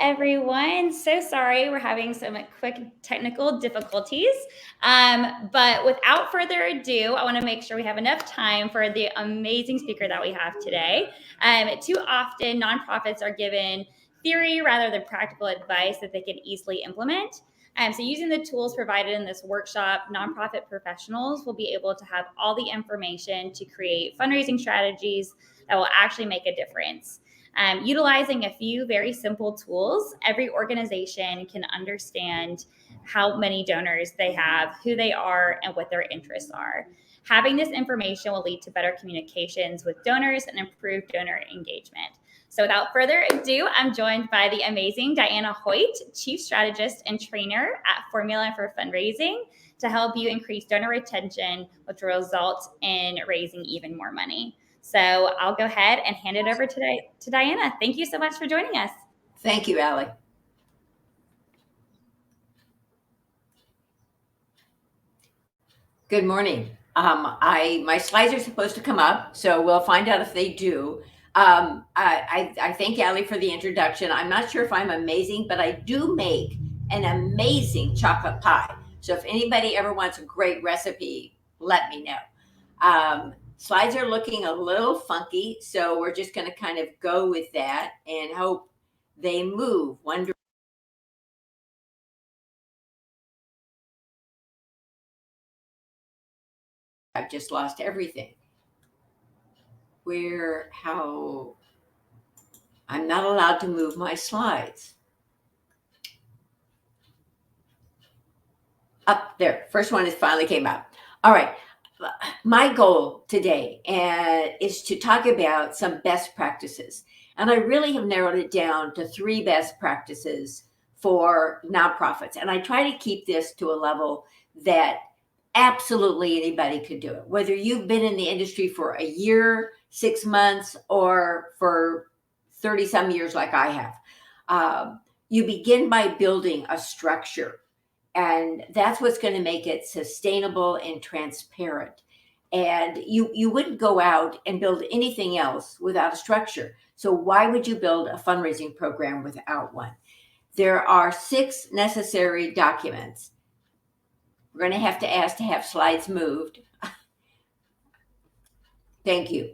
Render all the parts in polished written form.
everyone. So sorry, we're having some quick technical difficulties. But without further ado, I want to make sure we have enough time for the amazing speaker that we have today. Too often, nonprofits are given theory rather than practical advice that they can easily implement. So using the tools provided in this workshop, nonprofit professionals will be able to have all the information to create fundraising strategies that will actually make a difference. Utilizing a few very simple tools, every organization can understand how many donors they have, who they are, and what their interests are. Having this information will lead to better communications with donors and improved donor engagement. So without further ado, I'm joined by the amazing Diana Hoyt, Chief Strategist and Trainer at Formula for Fundraising, to help you increase donor retention, which will result in raising even more money. So I'll go ahead and hand it over to Diana. Thank you so much for joining us. Thank you, Allie. Good morning. My slides are supposed to come up, so we'll find out if they do. I thank Allie for the introduction. I'm not sure if I'm amazing, but I do make an amazing chocolate pie. So if anybody ever wants a great recipe, let me know. Slides are looking a little funky, so we're just going to kind of go with that and hope they move one direction. I've just lost everything. How I'm not allowed to move my slides. Up there, first one is finally came out. All right, my goal today is to talk about some best practices. And I really have narrowed it down to 3 best practices for nonprofits. And I try to keep this to a level that absolutely anybody could do it, whether you've been in the industry for a year, 6 months, or for 30 some years like I have. You begin by building a structure, and that's what's going to make it sustainable and transparent. And you wouldn't go out and build anything else without a structure. So why would you build a fundraising program without one? There are 6 necessary documents. We're going to have to ask to have slides moved. Thank you.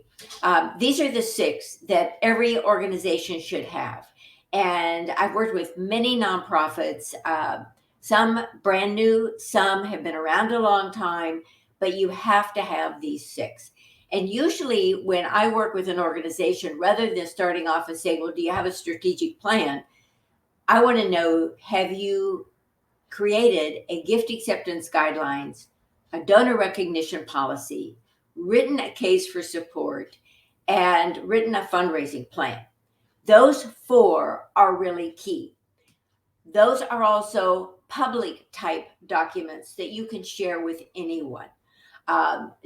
These are the 6 that every organization should have. And I've worked with many nonprofits, some brand new, some have been around a long time, but you have to have these 6. And usually when I work with an organization, rather than starting off and saying, well, do you have a strategic plan? I want to know, have you created a gift acceptance guidelines, a donor recognition policy, written a case for support, and written a fundraising plan? Those 4 are really key. Those are also public type documents that you can share with anyone.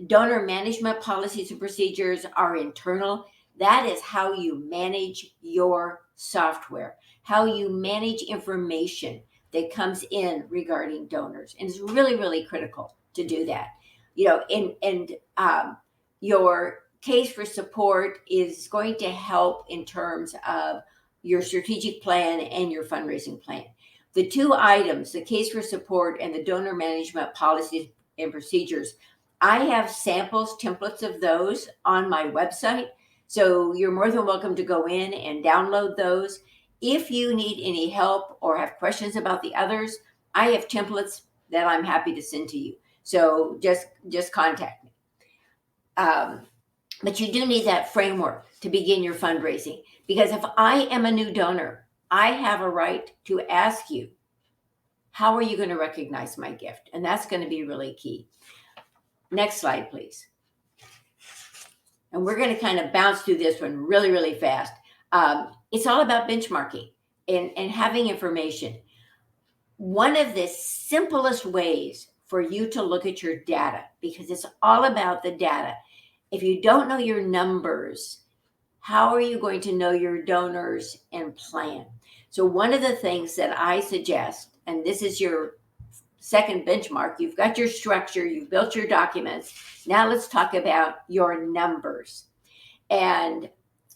Donor management policies and procedures are internal. That is how you manage your software, how you manage information that comes in regarding donors. And it's really, really critical to do that. Your case for support is going to help in terms of your strategic plan and your fundraising plan. The 2 items, the case for support and the donor management policies and procedures, I have samples, templates of those on my website. So you're more than welcome to go in and download those. If you need any help or have questions about the others, I have templates that I'm happy to send to you. So just contact me. But you do need that framework to begin your fundraising, because if I am a new donor, I have a right to ask you, how are you going to recognize my gift? And that's going to be really key. Next slide, please. And we're going to kind of bounce through this one really, really fast. It's all about benchmarking and having information. One of the simplest ways for you to look at your data, because it's all about the data. If you don't know your numbers, how are you going to know your donors and plan? So one of the things that I suggest, and this is your second benchmark, you've got your structure, you've built your documents. Now let's talk about your numbers. And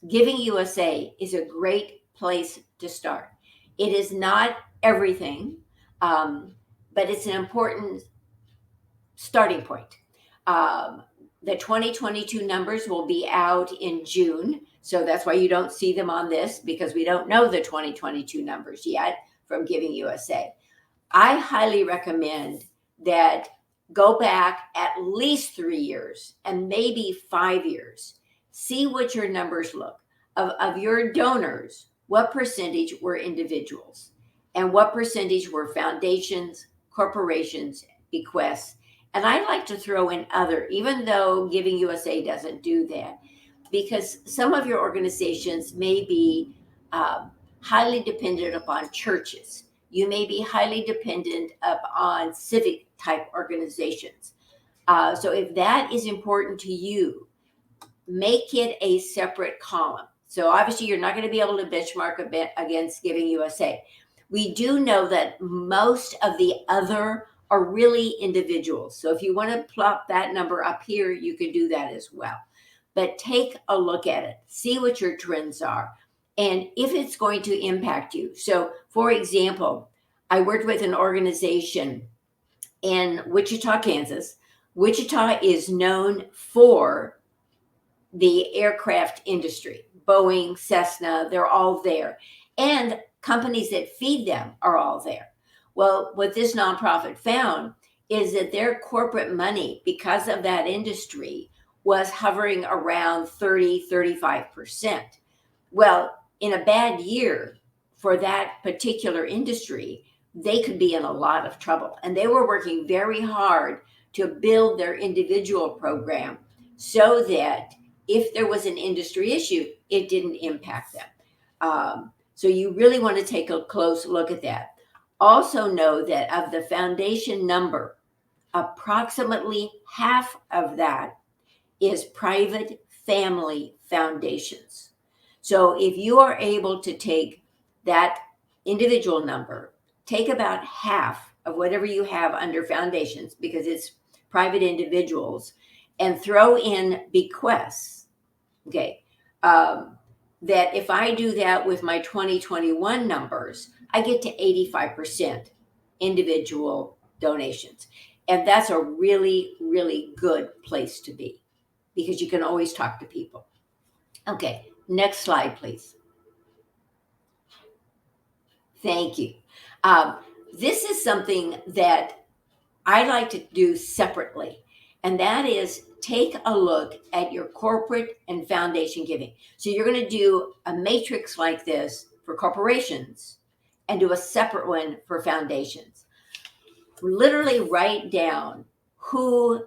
Giving USA is a great place to start. It is not everything, but it's an important starting point. Um, the 2022 numbers will be out in June. So that's why you don't see them on this, because we don't know the 2022 numbers yet from Giving USA. I highly recommend that go back at least 3 years and maybe 5 years. See what your numbers look. Of your donors, what percentage were individuals and what percentage were foundations, corporations, bequests. And I like to throw in other, even though Giving USA doesn't do that, because some of your organizations may be highly dependent upon churches. You may be highly dependent upon civic type organizations. So if that is important to you, make it a separate column. So obviously you're not going to be able to benchmark a bit against Giving USA. We do know that most of the other are really individuals. So if you want to plop that number up here, you can do that as well. But take a look at it, see what your trends are, and if it's going to impact you. So, for example, I worked with an organization in Wichita, Kansas. Wichita is known for the aircraft industry. Boeing, Cessna, they're all there. And companies that feed them are all there. Well, what this nonprofit found is that their corporate money, because of that industry, was hovering around 30-35%. Well, in a bad year for that particular industry, they could be in a lot of trouble. And they were working very hard to build their individual program so that if there was an industry issue, it didn't impact them. So you really want to take a close look at that. Also know that of the foundation number, approximately half of that is private family foundations. So if you are able to take that individual number, take about half of whatever you have under foundations, because it's private individuals, and throw in bequests. Okay. That if I do that with my 2021 numbers, I get to 85% individual donations. And that's a really, really good place to be, because you can always talk to people. Okay, next slide, please. Thank you. This is something that I like to do separately, and that is take a look at your corporate and foundation giving. So you're going to do a matrix like this for corporations and do a separate one for foundations. Literally write down who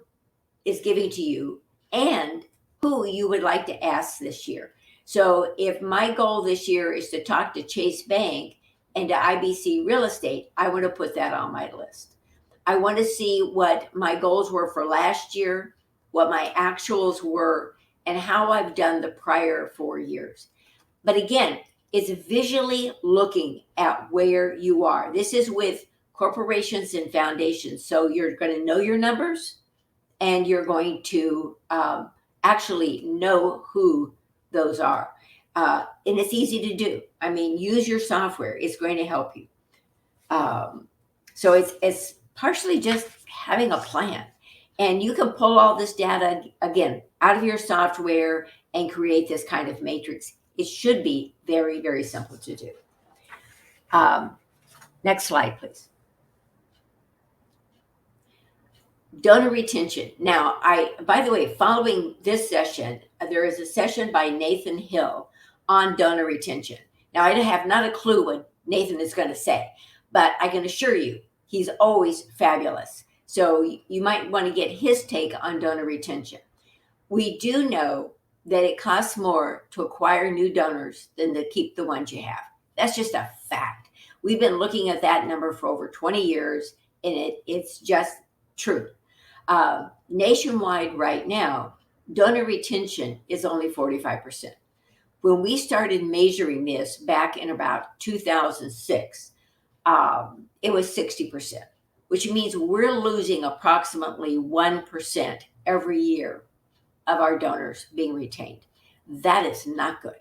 is giving to you and who you would like to ask this year. So if my goal this year is to talk to Chase Bank and to IBC Real Estate, I want to put that on my list. I want to see what my goals were for last year, what my actuals were, and how I've done the prior 4 years. But again, it's visually looking at where you are. This is with corporations and foundations. So you're going to know your numbers, and you're going to actually know who those are. And it's easy to do. I mean, use your software. It's going to help you. So it's partially just having a plan. And you can pull all this data, again, out of your software and create this kind of matrix. It should be very, very simple to do. Next slide, please. Donor retention. Now, by the way, following this session, there is a session by Nathan Hill on donor retention. Now, I have not a clue what Nathan is going to say, but I can assure you he's always fabulous. So you might want to get his take on donor retention. We do know that it costs more to acquire new donors than to keep the ones you have. That's just a fact. We've been looking at that number for over 20 years, and it's just true. Nationwide right now, donor retention is only 45%. When we started measuring this back in about 2006, it was 60%, which means we're losing approximately 1% every year of our donors being retained. That is not good.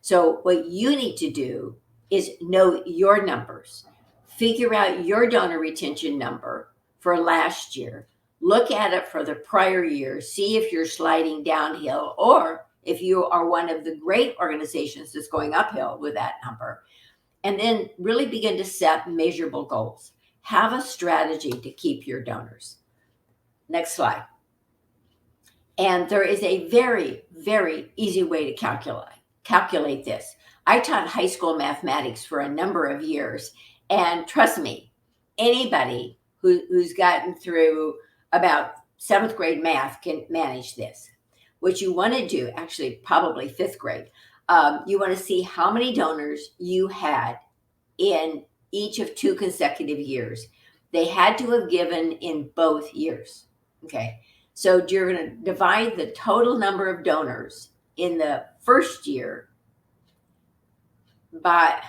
So what you need to do is know your numbers. Figure out your donor retention number for last year. Look at it for the prior year. See if you're sliding downhill or if you are one of the great organizations that's going uphill with that number. And then really begin to set measurable goals. Have a strategy to keep your donors. Next slide. And there is a very, very easy way to calculate this. I taught high school mathematics for a number of years, and trust me, anybody who's gotten through about 7th grade math can manage this. What you want to do, actually probably 5th grade, you want to see how many donors you had in each of 2 consecutive years. They had to have given in both years. Okay, so you're going to divide the total number of donors in the first year by,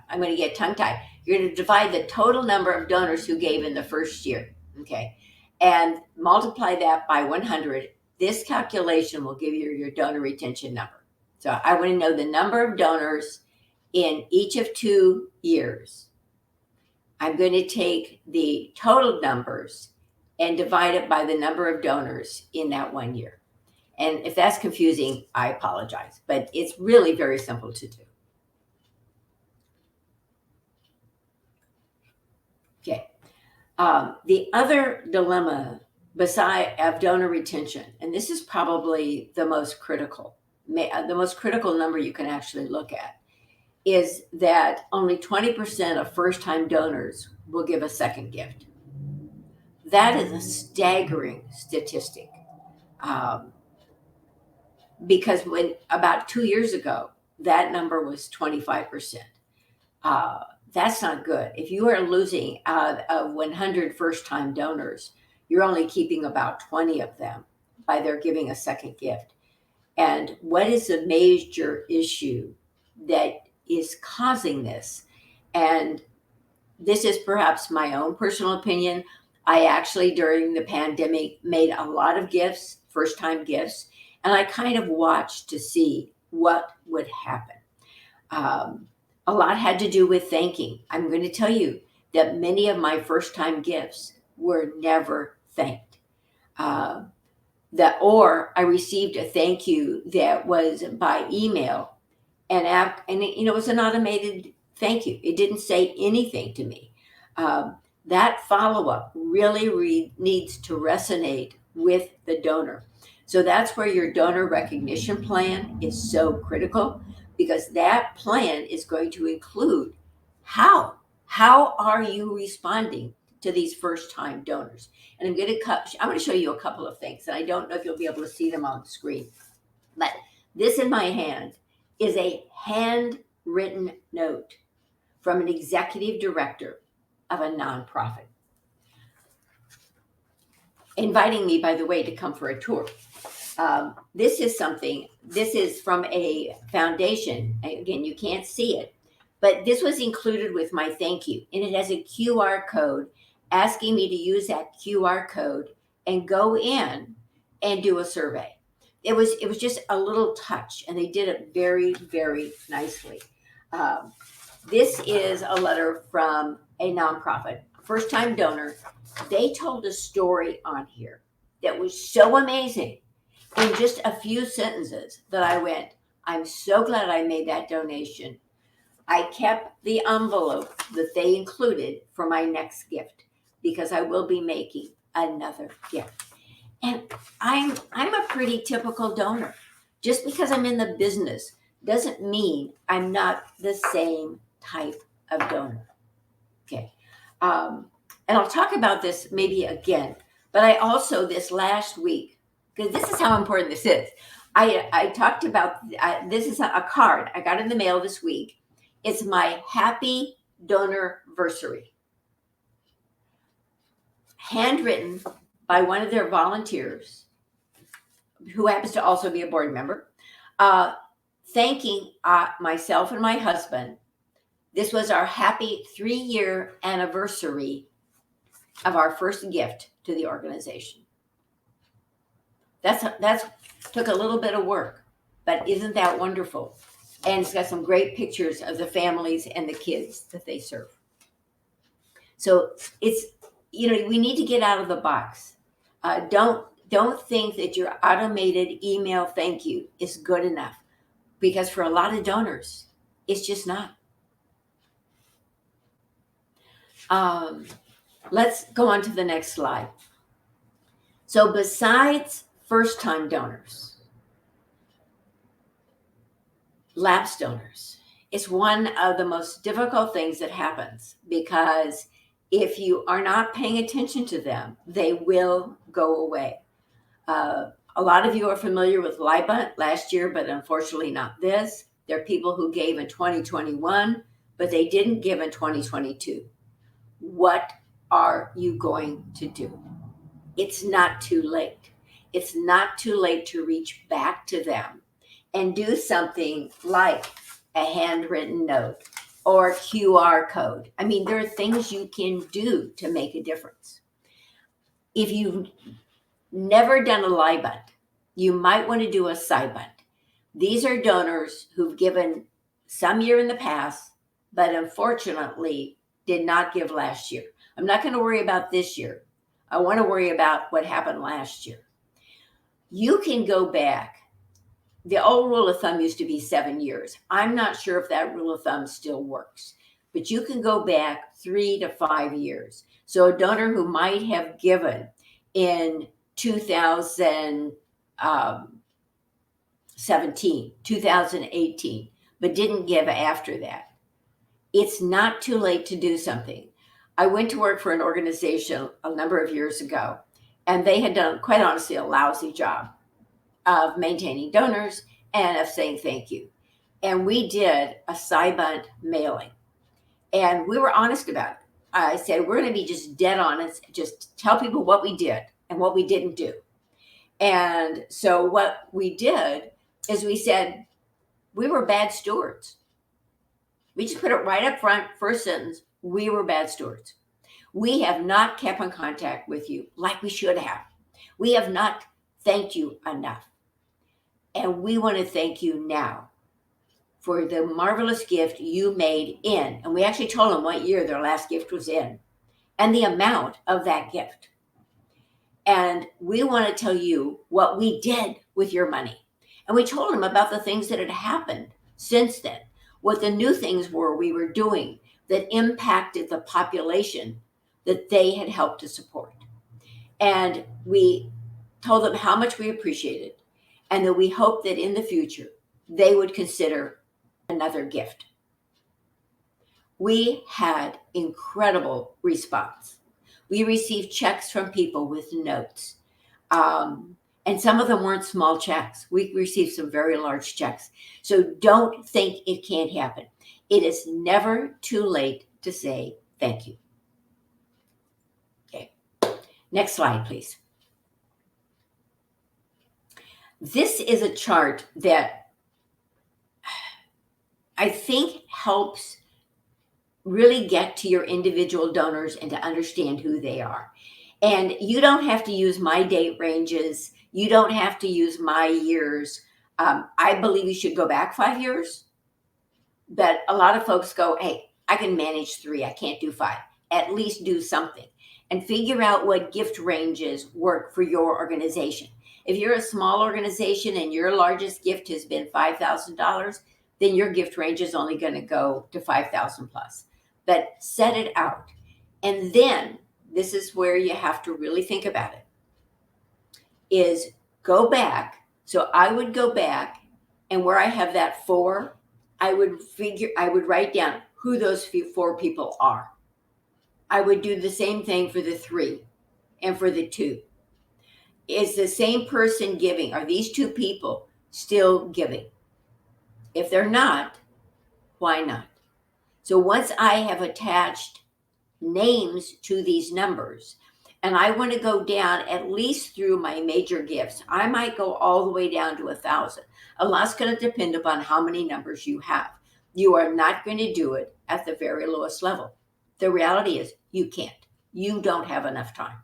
I'm going to get tongue tied. You're going to divide the total number of donors who gave in the first year. Okay, and multiply that by 100. This calculation will give you your donor retention number. So I want to know the number of donors in each of 2 years. I'm going to take the total numbers and divide it by the number of donors in that 1 year. And if that's confusing, I apologize, but it's really very simple to do. Okay. The other dilemma beside of donor retention, and this is probably the most critical number you can actually look at, is that only 20% of first-time donors will give a second gift. That is a staggering statistic, because when about 2 years ago, that number was 25%. That's not good. If you are losing out of 100 first-time donors, you're only keeping about 20 of them by their giving a second gift. And what is the major issue that is causing this? And this is perhaps my own personal opinion. I actually, during the pandemic, made a lot of gifts, first-time gifts, and I kind of watched to see what would happen. A lot had to do with thanking. I'm going to tell you that many of my first-time gifts were never thanked. Or I received a thank you that was by email, and it was an automated thank you. It didn't say anything to me. That follow-up really needs to resonate with the donor. So that's where your donor recognition plan is so critical, because that plan is going to include how are you responding to these first-time donors. And I'm going to show you a couple of things, and I don't know if you'll be able to see them on the screen, but this in my hand is a handwritten note from an executive director of a nonprofit, inviting me, by the way, to come for a tour. This is from a foundation. Again, you can't see it, but this was included with my thank you. And it has a QR code asking me to use that QR code and go in and do a survey. It was just a little touch, and they did it very, very nicely. This is a letter from a nonprofit, first-time donor. They told a story on here that was so amazing in just a few sentences that I went, I'm so glad I made that donation. I kept the envelope that they included for my next gift, because I will be making another gift. And I'm a pretty typical donor. Just because I'm in the business doesn't mean I'm not the same type of donor. Okay. And I'll talk about this maybe again, but I also, this last week, because this is how important this is, I talked about, this is a card I got in the mail this week. It's my happy donor-versary, handwritten by one of their volunteers, who happens to also be a board member, thanking myself and my husband. This was our happy 3-year anniversary of our first gift to the organization. That's took a little bit of work, but isn't that wonderful? And it's got some great pictures of the families and the kids that they serve. So it's, we need to get out of the box. Don't think that your automated email thank you is good enough, because for a lot of donors, it's just not. Let's go on to the next slide. So besides first-time donors, lapsed donors, it's one of the most difficult things that happens, because if you are not paying attention to them, they will go away. A lot of you are familiar with Libent last year, but unfortunately not this. There are people who gave in 2021, but they didn't give in 2022. What are you going to do? It's not too late. It's not too late to reach back to them and do something like a handwritten note or QR code. I mean, there are things you can do to make a difference. If you've never done a Libent, you might want to do a Cybent. These are donors who've given some year in the past, but unfortunately did not give last year. I'm not going to worry about this year. I want to worry about what happened last year. You can go back. The old rule of thumb used to be 7 years. I'm not sure if that rule of thumb still works, but you can go back 3 to 5 years. So a donor who might have given in 2017, 2018, but didn't give after that, it's not too late to do something. I went to work for an organization a number of years ago, and they had done, quite honestly, a lousy job of maintaining donors and of saying thank you. And we did a Cybent mailing, and we were honest about it. I said, we're going to be just dead honest, just tell people what we did and what we didn't do. And so what we did is we said we were bad stewards. We just put it right up front, first sentence, we were bad stewards. We have not kept in contact with you like we should have. We have not thanked you enough. And we want to thank you now for the marvelous gift you made in. And we actually told them what year their last gift was in and the amount of that gift. And we want to tell you what we did with your money. And we told them about the things that had happened since then, what the new things were we were doing that impacted the population that they had helped to support. And we told them how much we appreciated and that we hope that in the future they would consider another gift. We had incredible response. We received checks from people with notes. And some of them weren't small checks. We received some very large checks. So don't think it can't happen. It is never too late to say thank you. Okay. Next slide, please. This is a chart that I think helps really get to your individual donors and to understand who they are. And you don't have to use my date ranges. You don't have to use my years. I believe you should go back 5 years. But a lot of folks go, hey, I can manage 3. I can't do 5. At least do something and figure out what gift ranges work for your organization. If you're a small organization and your largest gift has been $5,000, then your gift range is only going to go to $5,000 plus. But set it out. And then this is where you have to really think about it, is go back. So I would go back, and where I have that 4, I would write down who those 4 people are. I would do the same thing for the 3 and for the 2. Is the same person giving? Are these 2 people still giving? If they're not, why not? So once I have attached names to these numbers, and I want to go down at least through my major gifts, I might go all the way down to 1,000. A lot's going to depend upon how many numbers you have. You are not going to do it at the very lowest level. The reality is you can't. You don't have enough time.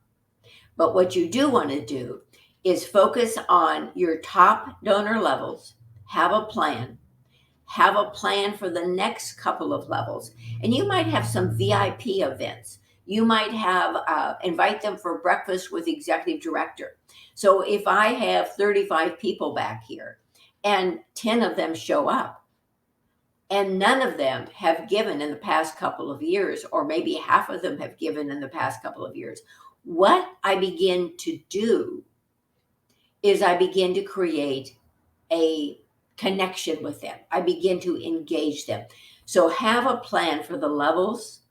But what you do want to do is focus on your top donor levels, have a plan, have a plan for the next couple of levels. And you might have some VIP events. You might have invite them for breakfast with the executive director. So if I have 35 people back here and 10 of them show up and none of them have given in the past couple of years, or maybe half of them have given in the past couple of years, what I begin to do is I begin to create a connection with them. I begin to engage them. So have a plan for the levels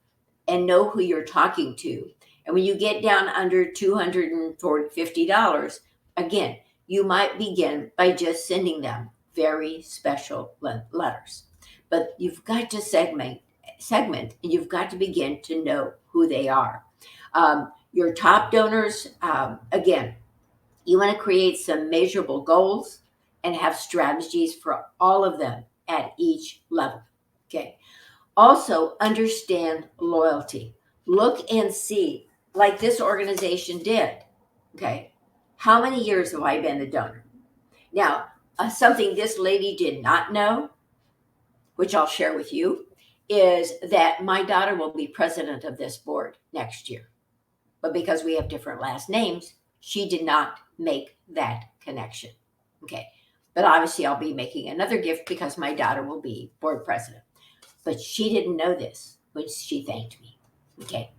and know who you're talking to. And when you get down under $250, again, you might begin by just sending them very special letters. But you've got to segment, and you've got to begin to know who they are. Your top donors, again, you want to create some measurable goals and have strategies for all of them at each level. Okay. Also, understand loyalty. Look and see, like this organization did. Okay. How many years have I been a donor? Now, something this lady did not know, which I'll share with you, is that my daughter will be president of this board next year. But because we have different last names, she did not make that connection. Okay. But obviously, I'll be making another gift because my daughter will be board president. But she didn't know this when she thanked me. Okay.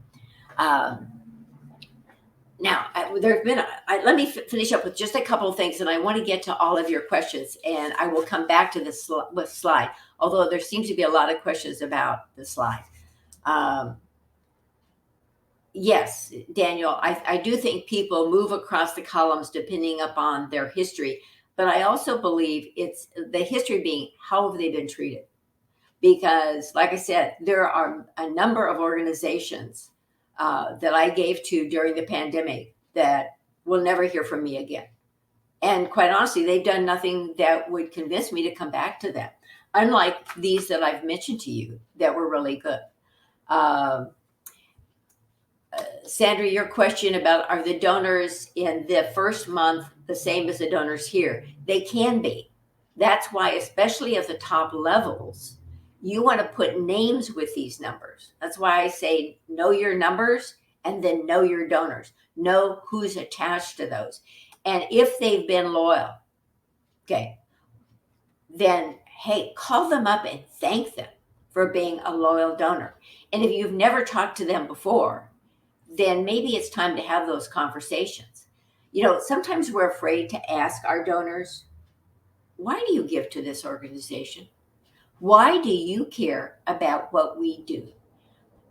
Now, there have been, let me finish up with just a couple of things, and I want to get to all of your questions, and I will come back to this slide, although there seems to be a lot of questions about the slide. Yes, Daniel, I do think people move across the columns depending upon their history, but I also believe it's the history being how have they been treated? Because, like I said, there are a number of organizations that I gave to during the pandemic that will never hear from me again. And quite honestly, they've done nothing that would convince me to come back to them, unlike these that I've mentioned to you that were really good. Sandra, your question about are the donors in the first month the same as the donors here? They can be. That's why, especially at the top levels, you want to put names with these numbers. That's why I say know your numbers and then know your donors. Know who's attached to those. And if they've been loyal, okay, then, hey, call them up and thank them for being a loyal donor. And if you've never talked to them before, then maybe it's time to have those conversations. You know, sometimes we're afraid to ask our donors, why do you give to this organization? Why do you care about what we do?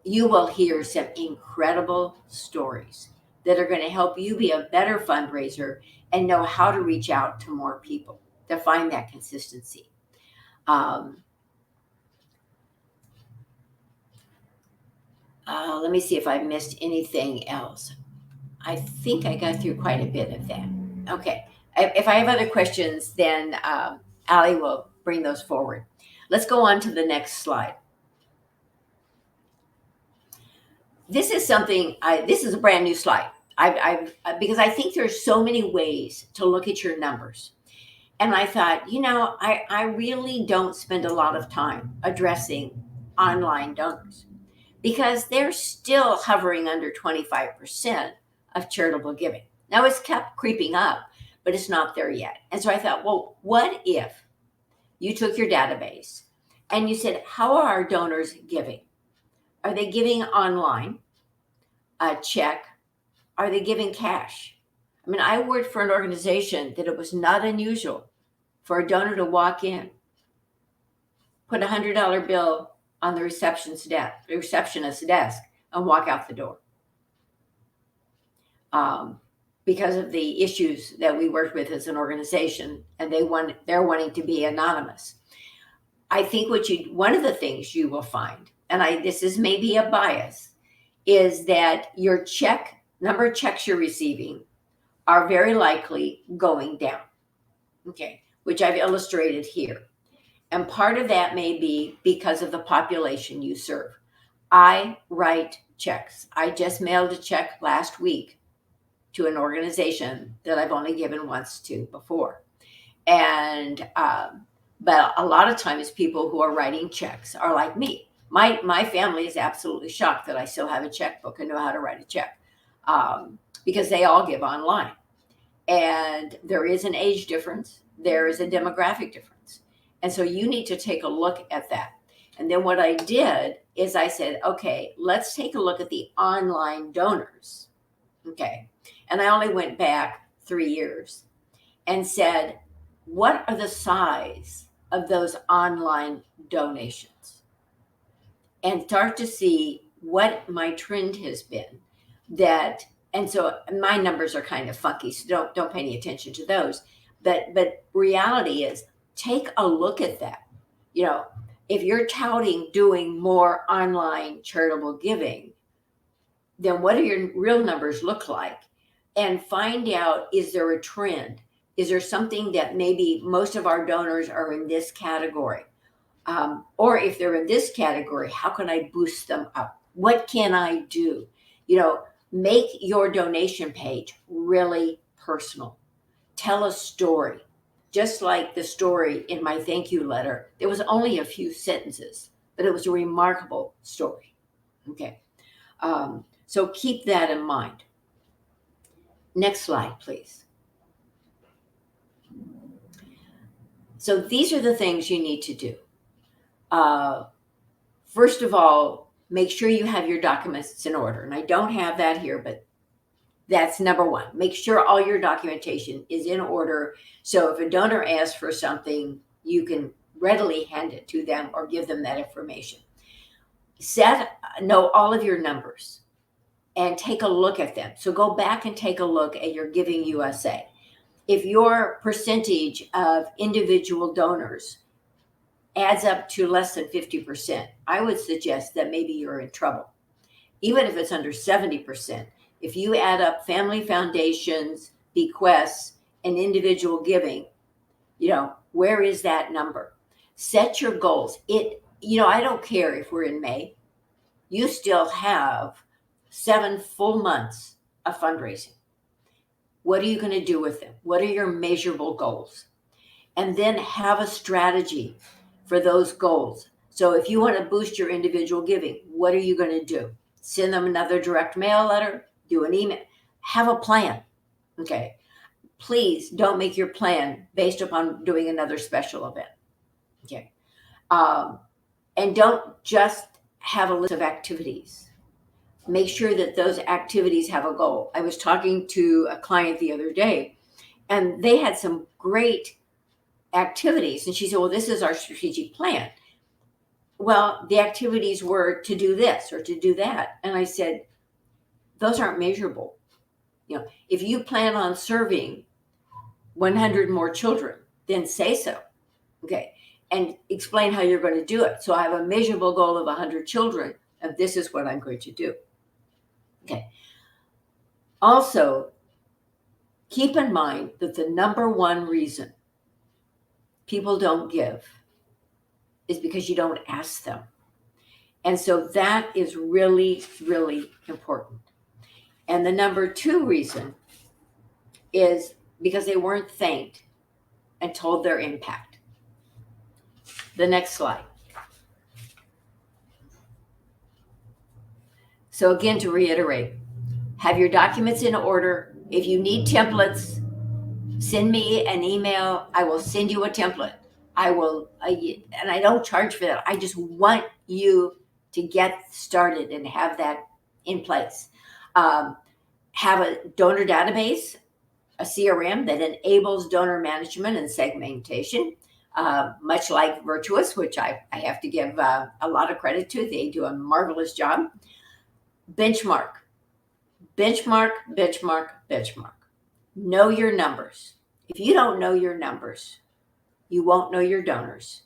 You will hear some incredible stories that are going to help you be a better fundraiser and know how to reach out to more people to find that consistency. Let me see if I missed anything else. I think I got through quite a bit of that. Okay. If I have other questions, then Ali will bring those forward. Let's go on to the next slide. This is something, this is a brand new slide. Because I think there's so many ways to look at your numbers. And I thought, you know, I really don't spend a lot of time addressing online donors because they're still hovering under 25% of charitable giving. Now it's kept creeping up, but it's not there yet. And so I thought, well, what if you took your database and you said, how are our donors giving? Are they giving online, a check? Are they giving cash? I mean, I worked for an organization that it was not unusual for a donor to walk in, put a $100 bill on the receptionist's desk, and walk out the door. Because of the issues that we worked with as an organization, and they're wanting to be anonymous. I think one of the things you will find, and this is maybe a bias, is that your number of checks you're receiving are very likely going down. Okay, which I've illustrated here. And part of that may be because of the population you serve. I write checks. I just mailed a check last week to an organization that I've only given once to before. And But a lot of times people who are writing checks are like me. My family is absolutely shocked that I still have a checkbook and know how to write a check, because they all give online. And there is an age difference, there is a demographic difference. And so you need to take a look at that. And then what I did is I said, okay, let's take a look at the online donors. Okay. And I only went back 3 years and said, what are the size of those online donations? And start to see what my trend has been. That, and so my numbers are kind of funky, so don't pay any attention to those. But reality is, take a look at that. You know, if you're touting doing more online charitable giving, then what do your real numbers look like? And find out, is there a trend? Is there something that maybe most of our donors are in this category? Or if they're in this category, how can I boost them up? What can I do? You know, make your donation page really personal. Tell a story. Just like the story in my thank you letter, it was only a few sentences, but it was a remarkable story. Okay. So keep that in mind. Next slide, please. So these are the things you need to do. First of all, make sure you have your documents in order. And I don't have that here, but that's number one. Make sure all your documentation is in order. So if a donor asks for something, you can readily hand it to them or give them that information. Know all of your numbers and take a look at them. So go back and take a look at your Giving USA. If your percentage of individual donors adds up to less than 50%, I would suggest that maybe you're in trouble. Even if it's under 70%, if you add up family foundations, bequests, and individual giving, you know, where is that number? Set your goals. I don't care if we're in May, you still have 7 full months of fundraising. What are you going to do with them? What are your measurable goals? And then have a strategy for those goals. So if you want to boost your individual giving, what are you going to do? Send them another direct mail letter, do an email, have a plan. Okay. Please don't make your plan based upon doing another special event. Okay. And don't just have a list of activities. Make sure that those activities have a goal. I was talking to a client the other day, and they had some great activities. And she said, well, this is our strategic plan. Well, the activities were to do this or to do that. And I said, those aren't measurable. You know, if you plan on serving 100 more children, then say so. Okay. And explain how you're going to do it. So I have a measurable goal of 100 children, and this is what I'm going to do. Okay. Also, keep in mind that the number one reason people don't give is because you don't ask them. And so that is really, really important. And the number two reason is because they weren't thanked and told their impact. The next slide. So again, to reiterate, have your documents in order. If you need templates, send me an email. I will send you a template. And I don't charge for that. I just want you to get started and have that in place. Have a donor database, a CRM that enables donor management and segmentation, much like Virtuous, which I have to give a lot of credit to. They do a marvelous job. Benchmark. Know your numbers. If you don't know your numbers, you won't know your donors,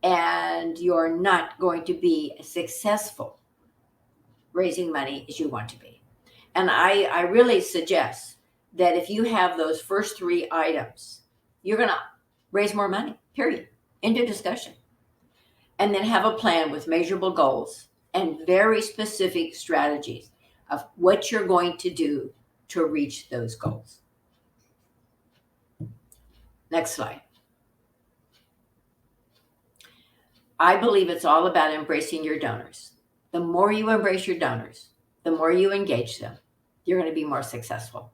and you're not going to be as successful raising money as you want to be. And I really suggest that if you have those first 3 items, you're going to raise more money, period. End of discussion. And then have a plan with measurable goals and very specific strategies of what you're going to do to reach those goals. Next slide. I believe it's all about embracing your donors. The more you embrace your donors, the more you engage them, you're going to be more successful.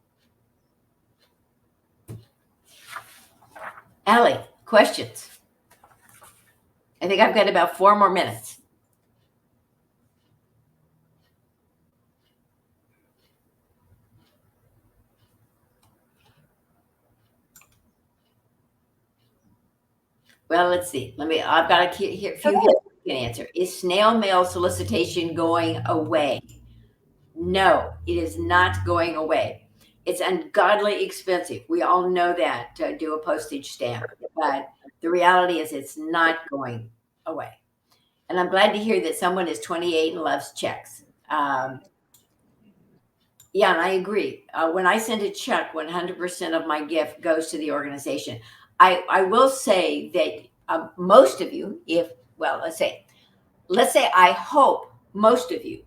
Allie, questions? I think I've got about 4 more minutes. Well, let's see. I've got a few here you can answer. Is snail mail solicitation going away? No, it is not going away. It's ungodly expensive. We all know that to do a postage stamp, but the reality is it's not going away. And I'm glad to hear that someone is 28 and loves checks. Yeah, and I agree. When I send a check, 100% of my gift goes to the organization. I will say that most of you, let's say I hope most of you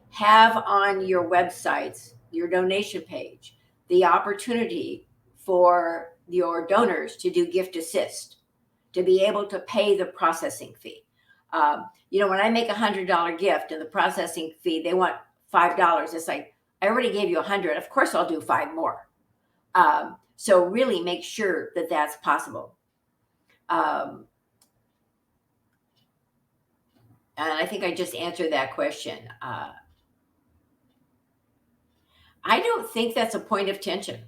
have on your websites, your donation page, the opportunity for your donors to do gift assist, to be able to pay the processing fee. When I make $100 gift and the processing fee, they want $5. It's like, I already gave you 100. Of course, I'll do 5 more. So really make sure that that's possible. And I think I just answered that question. I don't think that's a point of tension.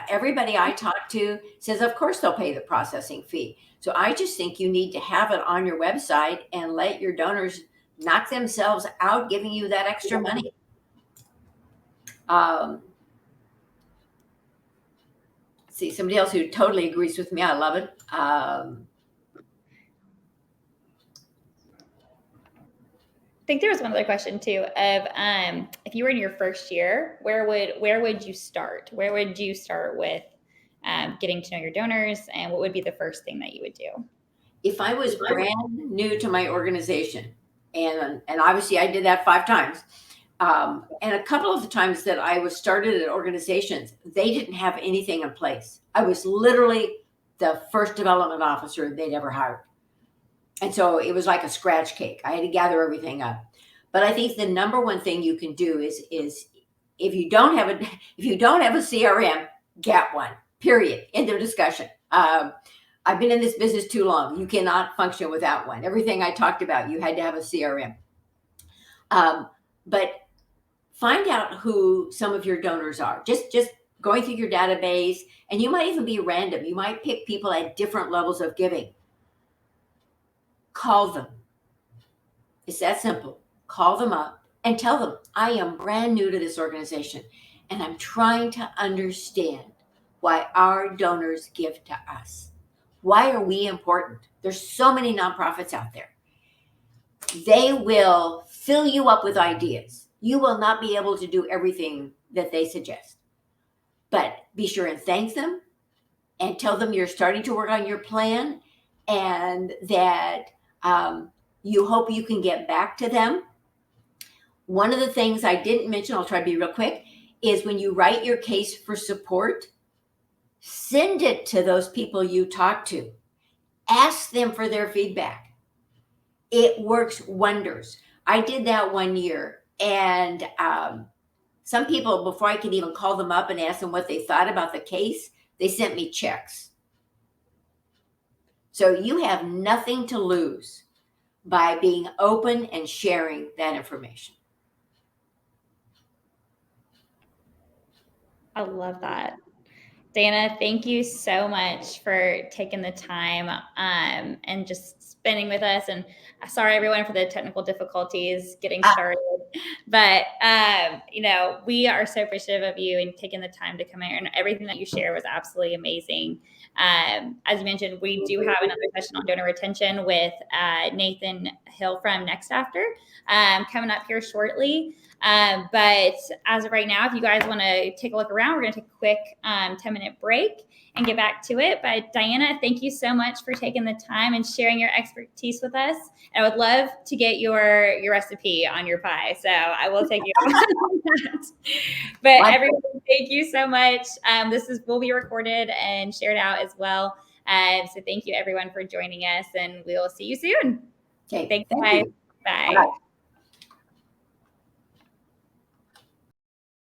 Everybody I talk to says, of course they'll pay the processing fee. So I just think you need to have it on your website and let your donors knock themselves out giving you that extra money. See, somebody else who totally agrees with me. I love it. I think there was one other question too of if you were in your first year, where would you start? Where would you start with getting to know your donors, and what would be the first thing that you would do? If I was brand new to my organization, and obviously I did that 5 times, and a couple of the times that I was started at organizations, they didn't have anything in place. I was literally the first development officer they'd ever hired. And so it was like a scratch cake. I had to gather everything up. But I think the number one thing you can do is if you don't have a CRM, get one. Period. End of discussion. I've been in this business too long. You cannot function without one. Everything I talked about, you had to have a CRM. But find out who some of your donors are. Just going through your database, and you might even be random. You might pick people at different levels of giving. Call them. It's that simple. Call them up and tell them, I am brand new to this organization, and I'm trying to understand why our donors give to us. Why are we important? There's so many nonprofits out there. They will fill you up with ideas. You will not be able to do everything that they suggest. But be sure and thank them and tell them you're starting to work on your plan and that you hope you can get back to them. One of the things I didn't mention, I'll try to be real quick, is when you write your case for support, send it to those people you talk to. Ask them for their feedback. It works wonders. I did that one year, and some people, before I could even call them up and ask them what they thought about the case, they sent me checks. So you have nothing to lose by being open and sharing that information. I love that. Dana, thank you so much for taking the time and just spending with us. And sorry, everyone, for the technical difficulties getting started. But, we are so appreciative of you and taking the time to come here. And everything that you share was absolutely amazing. As you mentioned, we do have another session on donor retention with Nathan Hill from Next After coming up here shortly. But as of right now, if you guys want to take a look around, we're going to take a quick 10-minute break and get back to it. But Diana, thank you so much for taking the time and sharing your expertise with us. And I would love to get your recipe on your pie. So I will take you on that. But everyone, thank you so much. This will be recorded and shared out as well. So thank you everyone for joining us, and we will see you soon. Okay. Thanks, Thank guys. you. Bye. Bye.